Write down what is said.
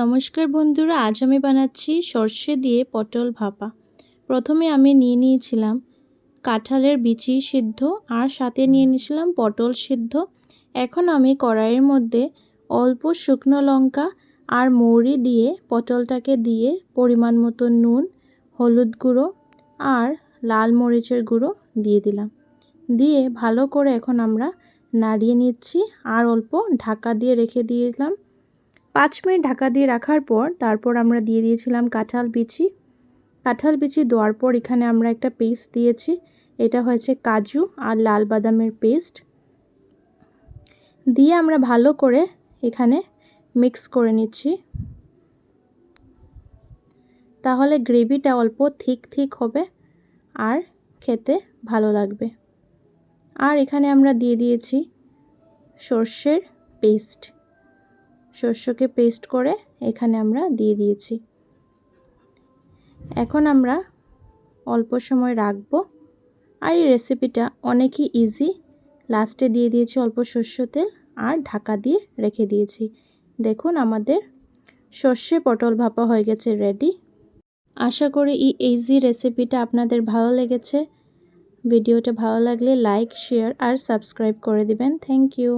নমস্কার বন্ধুরা, আজ আমি বানাচ্ছি সর্ষে দিয়ে পটল ভাপা। প্রথমে আমি নিয়ে নিয়েছিলাম কাঁঠালের বিচি সিদ্ধ আর সাথে নিয়ে নিয়েছিলাম পটল সিদ্ধ। এখন আমি কড়াইয়ের মধ্যে অল্প শুকনো লঙ্কা আর মৌরি দিয়ে পটলটাকে দিয়ে পরিমাণ মতো নুন, হলুদ গুঁড়ো আর লাল মরিচের গুঁড়ো দিয়ে দিলাম। দিয়ে ভালো করে এখন আমরা নাড়িয়ে নিচ্ছি আর অল্প ঢাকা দিয়ে রেখে দিয়েছিলাম। 5 মিনিট ঢাকা দিয়ে রাখার পর তারপর আমরা দিয়ে দিয়েছিলাম কাঁঠাল বিচি দেওয়ার পর এখানে আমরা একটা পেস্ট দিয়েছি। এটা হয়েছে কাজু আর লাল বাদামের পেস্ট দিয়ে আমরা ভালো করে এখানে মিক্স করে নিচ্ছি। তাহলে গ্রেভিটা অল্প থিক হবে আর খেতে ভালো লাগবে। আর এখানে আমরা দিয়ে দিয়েছি সর্ষের পেস্ট। সর্ষেকে পেস্ট করে এখানে আমরা দিয়ে দিয়েছি। এখন আমরা অল্প সময় রাখবো। আর এই রেসিপিটা অনেকই ইজি। লাস্টে দিয়ে দিয়েছি অল্প সরষের তেল আর ঢাকা দিয়ে রেখে দিয়েছি। দেখুন আমাদের সর্ষে পটল ভাপা হয়ে গেছে রেডি। আশা করি এই ইজি রেসিপিটা আপনাদের ভালো লেগেছে। ভিডিওটা ভালো লাগলে লাইক, শেয়ার আর সাবস্ক্রাইব করে দিবেন। Thank you.